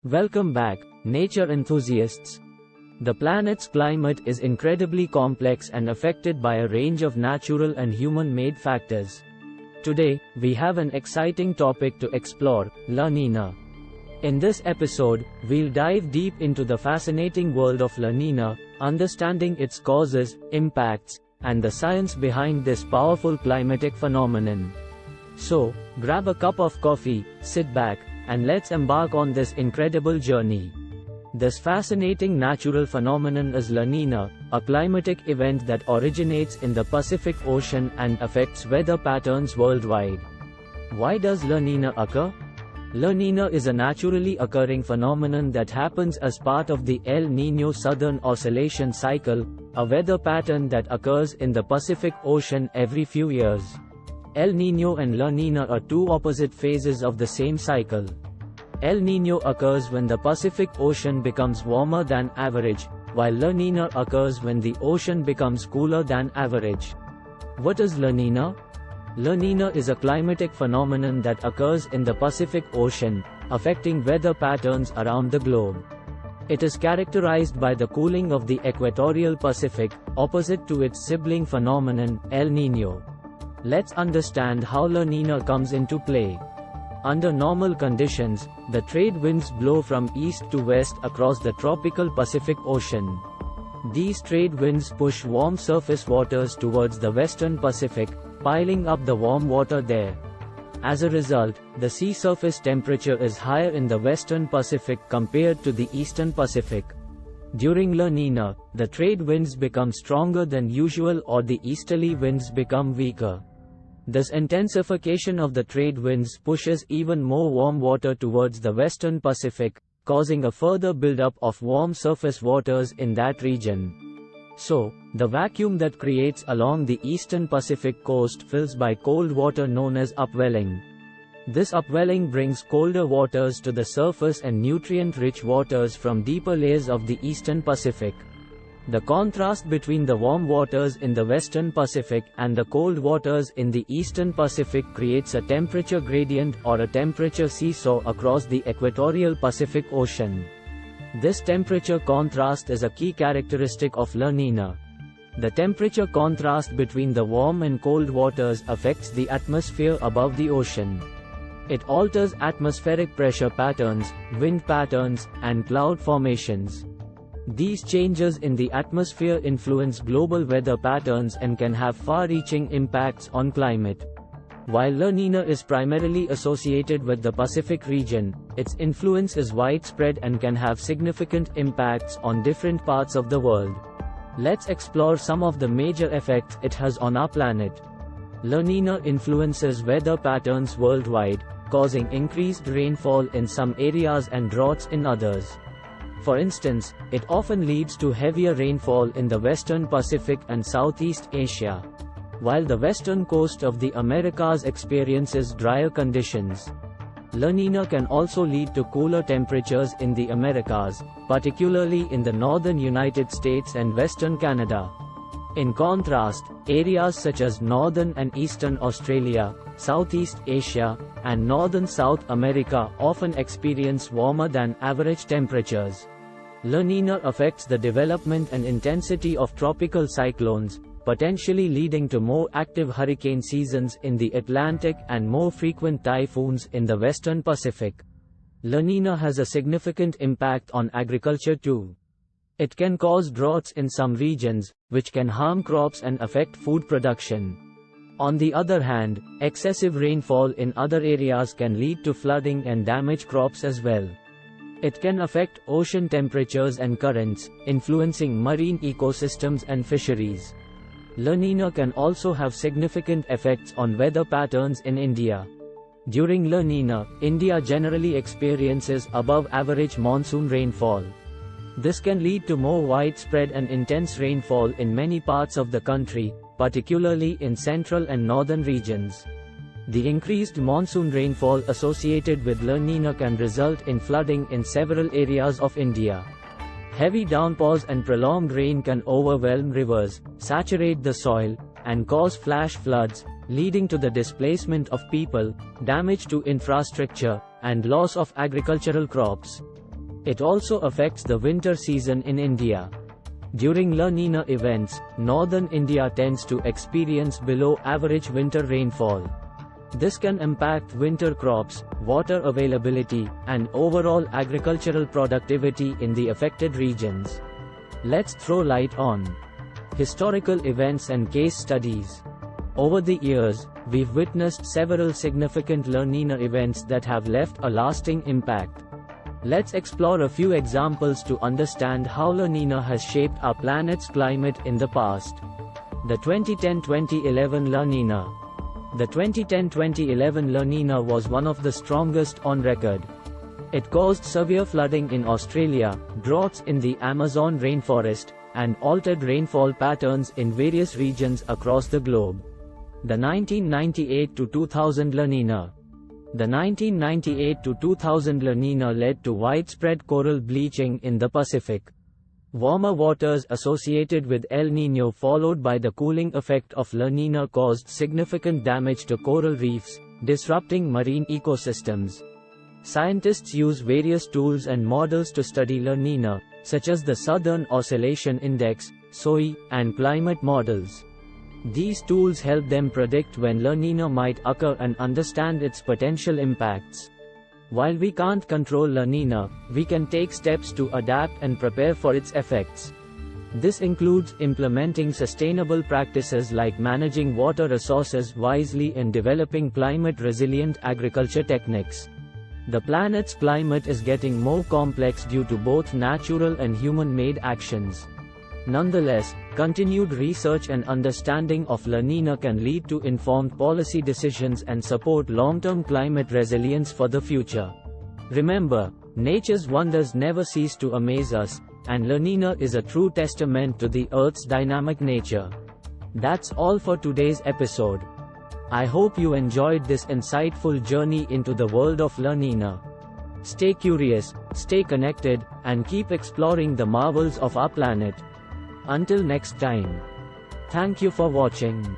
Welcome back, nature enthusiasts. The planet's climate is incredibly complex and affected by a range of natural and human-made factors. Today, we have an exciting topic to explore: La Nina. In this episode, we'll dive deep into the fascinating world of La Nina, understanding its causes, impacts, and the science behind this powerful climatic phenomenon. So, grab a cup of coffee, sit back, and let's embark on this incredible journey. This fascinating natural phenomenon is La Nina, a climatic event that originates in the Pacific Ocean and affects weather patterns worldwide. Why does La Nina occur? La Nina is a naturally occurring phenomenon that happens as part of the El Niño Southern Oscillation Cycle, a weather pattern that occurs in the Pacific Ocean every few years. El Niño and La Nina are two opposite phases of the same cycle. El Niño occurs when the Pacific Ocean becomes warmer than average, while La Nina occurs when the ocean becomes cooler than average. What is La Nina? La Nina is a climatic phenomenon that occurs in the Pacific Ocean, affecting weather patterns around the globe. It is characterized by the cooling of the equatorial Pacific, opposite to its sibling phenomenon, El Niño. Let's understand how La Nina comes into play. Under normal conditions, the trade winds blow from east to west across the tropical Pacific Ocean. These trade winds push warm surface waters towards the western Pacific, piling up the warm water there. As a result, the sea surface temperature is higher in the western Pacific compared to the eastern Pacific. During La Nina, the trade winds become stronger than usual or the easterly winds become weaker. This intensification of the trade winds pushes even more warm water towards the western Pacific, causing a further buildup of warm surface waters in that region. So, the vacuum that creates along the eastern Pacific coast fills by cold water known as upwelling. This upwelling brings colder waters to the surface and nutrient-rich waters from deeper layers of the eastern Pacific. The contrast between the warm waters in the western Pacific and the cold waters in the eastern Pacific creates a temperature gradient or a temperature seesaw across the equatorial Pacific Ocean. This temperature contrast is a key characteristic of La Nina. The temperature contrast between the warm and cold waters affects the atmosphere above the ocean. It alters atmospheric pressure patterns, wind patterns, and cloud formations. These changes in the atmosphere influence global weather patterns and can have far-reaching impacts on climate. While La Nina is primarily associated with the Pacific region, its influence is widespread and can have significant impacts on different parts of the world. Let's explore some of the major effects it has on our planet. La Nina influences weather patterns worldwide, causing increased rainfall in some areas and droughts in others. For instance, it often leads to heavier rainfall in the western Pacific and Southeast Asia, while the western coast of the Americas experiences drier conditions. La Nina can also lead to cooler temperatures in the Americas, particularly in the northern United States and western Canada. In contrast, areas such as northern and eastern Australia, Southeast Asia, and northern South America often experience warmer than average temperatures. La Nina affects the development and intensity of tropical cyclones, potentially leading to more active hurricane seasons in the Atlantic and more frequent typhoons in the western Pacific. La Nina has a significant impact on agriculture too. It can cause droughts in some regions, which can harm crops and affect food production. On the other hand, excessive rainfall in other areas can lead to flooding and damage crops as well. It can affect ocean temperatures and currents, influencing marine ecosystems and fisheries. La Nina can also have significant effects on weather patterns in India. During La Nina, India generally experiences above-average monsoon rainfall. This can lead to more widespread and intense rainfall in many parts of the country, particularly in central and northern regions. The increased monsoon rainfall associated with La Nina can result in flooding in several areas of India. Heavy downpours and prolonged rain can overwhelm rivers, saturate the soil, and cause flash floods, leading to the displacement of people, damage to infrastructure, and loss of agricultural crops. It also affects the winter season in India. During La Nina events, northern India tends to experience below average winter rainfall. This can impact winter crops, water availability, and overall agricultural productivity in the affected regions. Let's throw light on historical events and case studies. Over the years, we've witnessed several significant La Nina events that have left a lasting impact. Let's explore a few examples to understand how La Nina has shaped our planet's climate in the past. The 2010-2011 La Nina. The 2010-2011 La Nina was one of the strongest on record. It caused severe flooding in Australia, droughts in the Amazon rainforest, and altered rainfall patterns in various regions across the globe. The 1998-2000 La Nina. The 1998-2000 La Nina led to widespread coral bleaching in the Pacific. Warmer waters associated with El Niño followed by the cooling effect of La Nina caused significant damage to coral reefs, disrupting marine ecosystems. Scientists use various tools and models to study La Nina, such as the Southern Oscillation Index, SOI, and climate models. These tools help them predict when La Nina might occur and understand its potential impacts. While we can't control La Nina, we can take steps to adapt and prepare for its effects. This includes implementing sustainable practices like managing water resources wisely and developing climate-resilient agriculture techniques. The planet's climate is getting more complex due to both natural and human-made actions. Nonetheless, continued research and understanding of La Nina can lead to informed policy decisions and support long-term climate resilience for the future. Remember, nature's wonders never cease to amaze us, and La Nina is a true testament to the Earth's dynamic nature. That's all for today's episode. I hope you enjoyed this insightful journey into the world of La Nina. Stay curious, stay connected, and keep exploring the marvels of our planet. Until next time. Thank you for watching.